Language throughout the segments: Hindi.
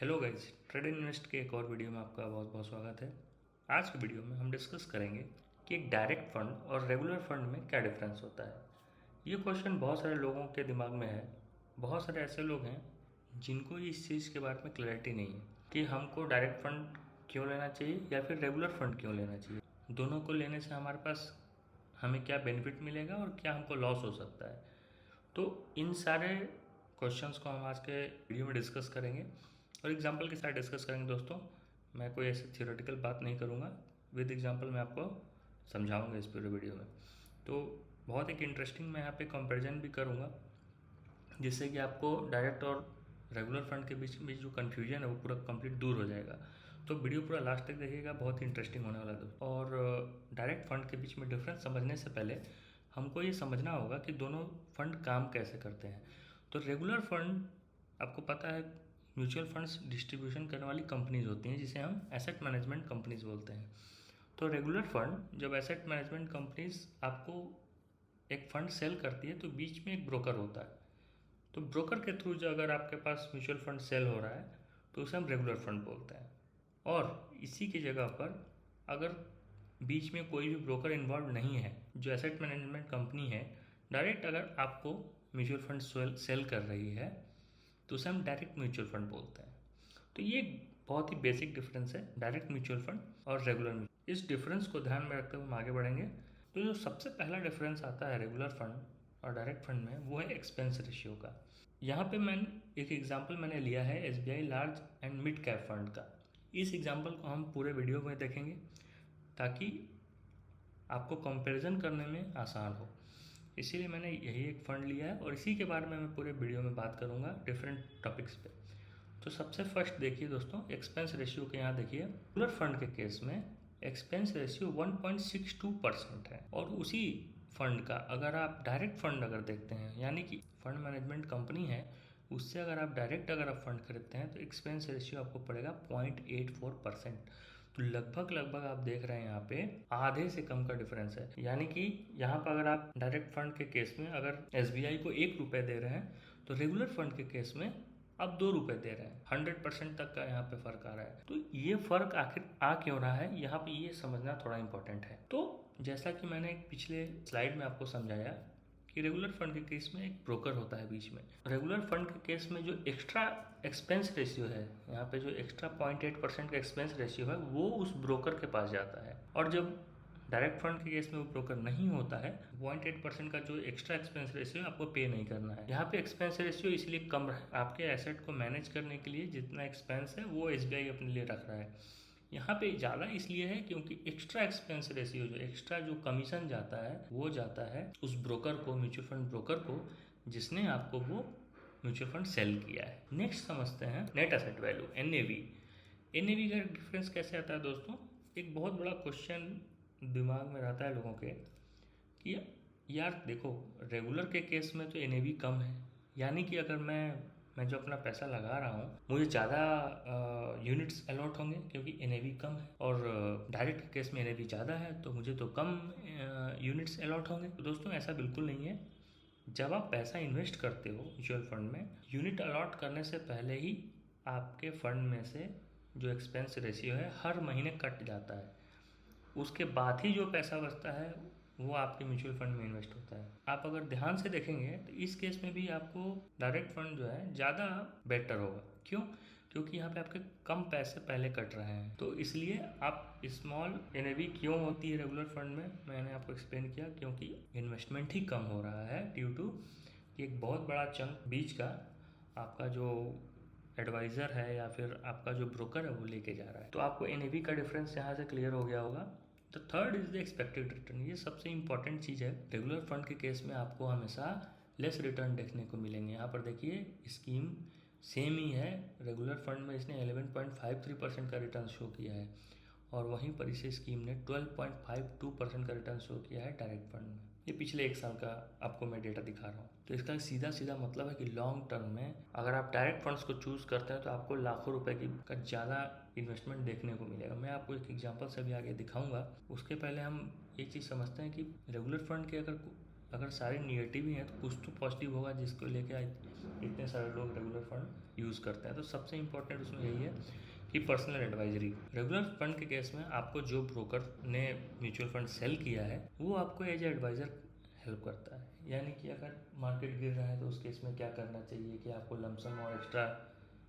हेलो गाइस, ट्रेड इन्वेस्ट के एक और वीडियो में आपका बहुत बहुत स्वागत है। आज की वीडियो में हम डिस्कस करेंगे कि एक डायरेक्ट फंड और रेगुलर फंड में क्या डिफरेंस होता है। ये क्वेश्चन बहुत सारे लोगों के दिमाग में है। बहुत सारे ऐसे लोग हैं जिनको इस चीज़ के बारे में क्लैरिटी नहीं है कि हमको डायरेक्ट फंड क्यों लेना चाहिए या फिर रेगुलर फंड क्यों लेना चाहिए। दोनों को लेने से हमारे पास हमें क्या बेनिफिट मिलेगा और क्या हमको लॉस हो सकता है। तो इन सारे क्वेश्चंस को हम आज के वीडियो में डिस्कस करेंगे और एग्जांपल के साथ डिस्कस करेंगे। दोस्तों, मैं कोई ऐसी थियोरेटिकल बात नहीं करूँगा, विद एग्जांपल मैं आपको समझाऊंगा इस पूरे वीडियो में। तो बहुत एक इंटरेस्टिंग मैं यहाँ पे कंपैरिजन भी करूँगा, जिससे कि आपको डायरेक्ट और रेगुलर फंड के बीच में जो कन्फ्यूजन है वो पूरा कंप्लीट दूर हो जाएगा। तो वीडियो पूरा लास्ट तक देखिएगा, बहुत ही इंटरेस्टिंग होने वाला है। और डायरेक्ट फंड के बीच में डिफरेंस समझने से पहले हमको ये समझना होगा कि दोनों फंड काम कैसे करते हैं। तो रेगुलर फंड, आपको पता है, म्यूचुअल फंड्स डिस्ट्रीब्यूशन करने वाली कंपनीज होती हैं, जिसे हम एसेट मैनेजमेंट कंपनीज बोलते हैं। तो रेगुलर फंड, जब एसेट मैनेजमेंट कंपनीज आपको एक फंड सेल करती है तो बीच में एक ब्रोकर होता है। तो ब्रोकर के थ्रू जो अगर आपके पास म्यूचुअल फंड सेल हो रहा है तो उसे हम रेगुलर फंड बोलते हैं। और इसी की जगह पर अगर बीच में कोई भी ब्रोकर इन्वॉल्व नहीं है, जो एसेट मैनेजमेंट कंपनी है डायरेक्ट अगर आपको म्यूचुअल फंड सेल कर रही है तो उसे हम डायरेक्ट म्यूचुअल फंड बोलते हैं। तो ये बहुत ही बेसिक डिफरेंस है डायरेक्ट म्यूचुअल फंड और रेगुलर म्यूचुअल। इस डिफरेंस को ध्यान में रखते हुए हम आगे बढ़ेंगे। तो जो सबसे पहला डिफरेंस आता है रेगुलर फंड और डायरेक्ट फंड में, वो है एक्सपेंस रेशियो का। यहाँ पे मैंने एक एग्जांपल मैंने लिया है SBI large and mid cap fund का। इस एग्जांपल को हम पूरे वीडियो में देखेंगे ताकि आपको कंपैरिजन करने में आसान हो। इसीलिए मैंने यही एक फ़ंड लिया है और इसी के बारे में मैं पूरे वीडियो में बात करूँगा डिफरेंट टॉपिक्स पे। तो सबसे फर्स्ट देखिए दोस्तों, एक्सपेंस रेशियो के यहाँ देखिए, रेगुलर फंड के केस में एक्सपेंस रेशियो 1.62% है। और उसी फंड का अगर आप डायरेक्ट फंड अगर देखते हैं, यानी कि फंड मैनेजमेंट कंपनी है उससे अगर आप डायरेक्ट अगर आप फंड खरीदते हैं तो एक्सपेंस रेशियो आपको पड़ेगा 0.84%। तो लगभग आप देख रहे हैं यहाँ पे आधे से कम का डिफरेंस है। यानी कि यहाँ पर अगर आप डायरेक्ट फंड के केस में अगर एसबीआई को 1 रुपये दे रहे हैं तो रेगुलर फंड के केस में अब 2 रुपये दे रहे हैं। 100% तक का यहाँ पे फर्क आ रहा है। तो ये फर्क आखिर आ क्यों रहा है, यहाँ पे ये समझना थोड़ा इंपॉर्टेंट है। तो जैसा कि मैंने पिछले स्लाइड में आपको समझाया कि रेगुलर फंड के केस में एक ब्रोकर होता है बीच में। रेगुलर फंड के केस में जो एक्स्ट्रा एक्सपेंस रेशियो है, यहाँ पे जो एक्स्ट्रा 0.8% का एक्सपेंस रेशियो है वो उस ब्रोकर के पास जाता है। और जब डायरेक्ट फंड के केस में वो ब्रोकर नहीं होता है, 0.8% का जो एक्स्ट्रा एक्सपेंस रेशियो आपको पे नहीं करना है। यहाँ पे एक्सपेंस रेशियो इसलिए कम है, आपके एसेट को मैनेज करने के लिए जितना एक्सपेंस है वो एसबीआई अपने लिए रख रहा है। यहाँ पे ज़्यादा इसलिए है क्योंकि एक्स्ट्रा एक्सपेंस रेशियो, जो एक्स्ट्रा जो कमीशन जाता है वो जाता है उस ब्रोकर को, म्यूचुअल फंड ब्रोकर को, जिसने आपको वो म्यूचुअल फंड सेल किया है। नेक्स्ट समझते हैं net asset value, NAV. NAV का डिफरेंस कैसे आता है दोस्तों? एक बहुत बड़ा क्वेश्चन दिमाग में रहता है लोगों के कि यार देखो, रेगुलर के केस में तो एनएवी कम है, यानी कि अगर मैं जो अपना पैसा लगा रहा हूँ मुझे ज़्यादा यूनिट्स अलॉट होंगे क्योंकि एनएवी कम है, और डायरेक्ट के केस में एनएवी ज़्यादा है तो मुझे तो कम यूनिट्स अलॉट होंगे। तो दोस्तों ऐसा बिल्कुल नहीं है। जब आप पैसा इन्वेस्ट करते हो म्यूचुअल फंड में, यूनिट अलॉट करने से पहले ही आपके फंड में से जो एक्सपेंस रेशियो है हर महीने कट जाता है। उसके बाद ही जो पैसा बचता है वो आपके म्यूचुअल फंड में इन्वेस्ट होता है। आप अगर ध्यान से देखेंगे तो इस केस में भी आपको डायरेक्ट फंड जो है ज़्यादा बेटर होगा। क्यों? क्योंकि यहाँ पे आपके कम पैसे पहले कट रहे हैं। तो इसलिए आप स्मॉल एनएवी क्यों होती है रेगुलर फंड में, मैंने आपको एक्सप्लेन किया, क्योंकि इन्वेस्टमेंट ही कम हो रहा है ड्यू टू एक बहुत बड़ा चंक बीच का आपका जो एडवाइज़र है या फिर आपका जो ब्रोकर है वो लेके जा रहा है। तो आपको एनएवी का डिफरेंस यहाँ से क्लियर हो गया होगा। तो third is the expected return. ये सबसे इंपॉर्टेंट चीज़ है। रेगुलर फंड के केस में आपको हमेशा लेस रिटर्न देखने को मिलेंगे। यहाँ पर देखिए स्कीम सेम ही है। रेगुलर फंड में इसने 11.53% का रिटर्न शो किया है और वहीं पर इसे स्कीम ने 12.52% का रिटर्न शो किया है डायरेक्ट फंड में। ये पिछले 1 साल का आपको मैं डेटा दिखा रहा हूँ। तो इसका सीधा सीधा मतलब है कि लॉन्ग टर्म में अगर आप डायरेक्ट फंड्स को चूज़ करते हैं तो आपको लाखों रुपए की का ज़्यादा इन्वेस्टमेंट देखने को मिलेगा। मैं आपको एक एग्जांपल से भी आगे दिखाऊंगा। उसके पहले हम एक चीज़ समझते हैं कि रेगुलर फंड के अगर अगर सारे निगेटिव ही हैं तो कुछ तो पॉजिटिव होगा जिसको लेके इतने सारे लोग रेगुलर फंड यूज़ करते हैं। तो सबसे इम्पोर्टेंट उसमें यही है कि पर्सनल एडवाइजरी। रेगुलर फंड के केस में आपको जो ब्रोकर ने म्यूचुअल फंड सेल किया है वो आपको एज एडवाइज़र हेल्प करता है। यानी कि अगर मार्केट गिर रहा है तो उस केस में क्या करना चाहिए, कि आपको लमसम और एक्स्ट्रा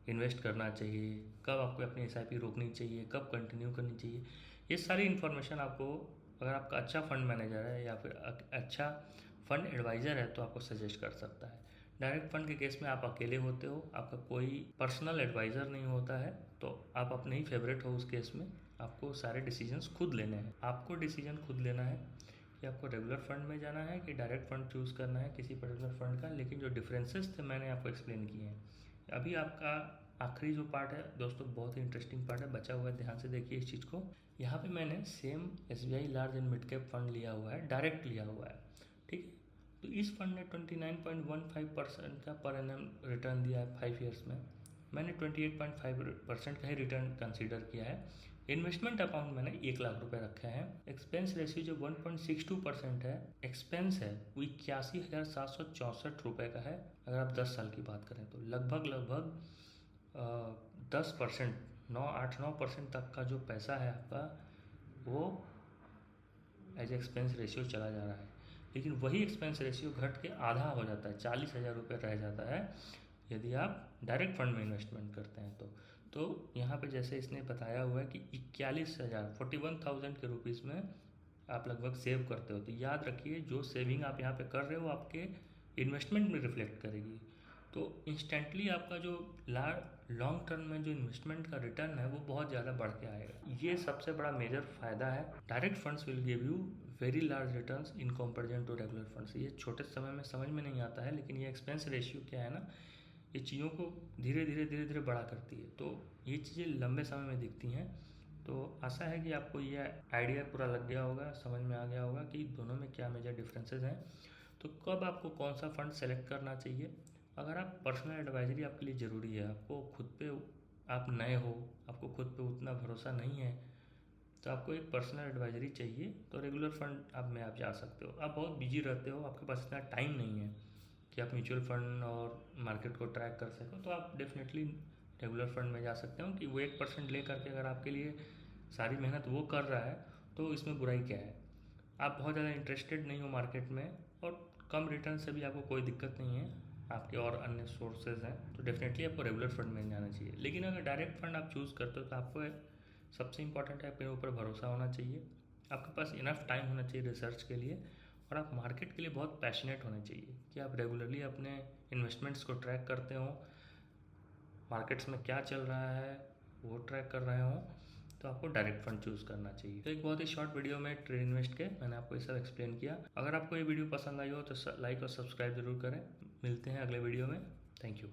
इन्वेस्ट करना चाहिए, कब आपको अपनी SIP रोकनी चाहिए, कब कंटिन्यू करनी चाहिए, ये सारी इन्फॉर्मेशन आपको, अगर आपका अच्छा फंड मैनेजर है या फिर अच्छा फंड एडवाइज़र है तो आपको सजेस्ट कर सकता है। डायरेक्ट फंड के केस में आप अकेले होते हो, आपका कोई पर्सनल एडवाइज़र नहीं होता है, तो आप अपने ही फेवरेट हो उस केस में। आपको सारे डिसीजंस खुद लेने हैं। आपको डिसीजन खुद लेना है कि आपको रेगुलर फंड में जाना है कि डायरेक्ट फंड चूज़ करना है किसी पर्टिकुलर फंड का। लेकिन जो डिफरेंसेस थे मैंने आपको एक्सप्लेन किए हैं। अभी आपका आखिरी जो पार्ट है दोस्तों, बहुत ही इंटरेस्टिंग पार्ट है, बचा हुआ है, ध्यान से देखिए इस चीज़ को। यहाँ पे मैंने same SBI large and mid cap fund लिया हुआ है, डायरेक्ट लिया हुआ है, ठीक है। तो इस फंड ने 29.15% का पर एनम रिटर्न दिया है 5 ईयर्स में। मैंने 28.5% का ही रिटर्न कंसीडर किया है। इन्वेस्टमेंट अमाउंट मैंने 1 लाख रुपए रखे हैं। एक्सपेंस रेशियो जो 1.62% है, एक्सपेंस है वो 81,764 रुपये का है। अगर आप 10 साल की बात करें तो लगभग 10%, 9% तक का जो पैसा है आपका वो एज एक्सपेंस रेशियो चला जा रहा है। लेकिन वही एक्सपेंस रेशियो घट के आधा हो जाता है, 40,000 रुपये रह जाता है यदि आप डायरेक्ट फंड में इन्वेस्टमेंट करते हैं तो यहाँ पे जैसे इसने बताया हुआ है कि 41,000 के रुपीज़ में आप लगभग सेव करते हो। तो याद रखिए जो सेविंग आप यहाँ पे कर रहे हो आपके इन्वेस्टमेंट में रिफ्लेक्ट करेगी। तो इंस्टेंटली आपका जो लॉन्ग टर्म में जो इन्वेस्टमेंट का रिटर्न है वो बहुत ज़्यादा बढ़ के आएगा। ये सबसे बड़ा मेजर फ़ायदा है। Direct funds will give you very large returns in comparison to regular funds. ये छोटे समय में समझ में नहीं आता है, लेकिन ये एक्सपेंस रेशियो क्या है ना, ये चीज़ों को धीरे धीरे बड़ा करती है। तो ये चीज़ें लंबे समय में दिखती हैं। तो आशा है कि आपको ये आइडिया पूरा लग गया होगा, समझ में आ गया होगा कि दोनों में क्या मेजर डिफरेंसेस हैं। तो कब आपको कौन सा फ़ंड सेलेक्ट करना चाहिए। अगर आप पर्सनल एडवाइजरी आपके लिए ज़रूरी है, आपको खुद पे, आप नए हो, आपको खुद पे उतना भरोसा नहीं है, तो आपको एक पर्सनल एडवाइजरी चाहिए, तो रेगुलर फंड में आप जा सकते हो। आप बहुत बिजी रहते हो, आपके पास इतना टाइम नहीं है कि आप म्यूचुअल फंड और मार्केट को ट्रैक कर सको, तो आप डेफिनेटली रेगुलर फंड में जा सकते हो कि वो 1% ले करके अगर आपके लिए सारी मेहनत वो कर रहा है तो इसमें बुराई क्या है। आप बहुत ज़्यादा इंटरेस्टेड नहीं हो मार्केट में और कम रिटर्न से भी आपको कोई दिक्कत नहीं है, आपके और अन्य सोर्सेज हैं, तो डेफिनेटली आपको रेगुलर फंड में जाना चाहिए। लेकिन अगर डायरेक्ट फंड आप चूज़ करते हो तो आपको सबसे इंपॉर्टेंट है अपने ऊपर भरोसा होना चाहिए, आपके पास इनफ टाइम होना चाहिए रिसर्च के लिए, और आप मार्केट के लिए बहुत पैशनेट होने चाहिए कि आप रेगुलरली अपने इन्वेस्टमेंट्स को ट्रैक करते हो, मार्केट्स में क्या चल रहा है वो ट्रैक कर रहे हो, तो आपको डायरेक्ट फंड चूज़ करना चाहिए। तो एक बहुत ही शॉर्ट वीडियो में ट्रेड इन्वेस्ट के मैंने आपको ये सब एक्सप्लेन किया। अगर आपको ये वीडियो पसंद आई हो तो लाइक और सब्सक्राइब जरूर करें। मिलते हैं अगले वीडियो में। Thank you.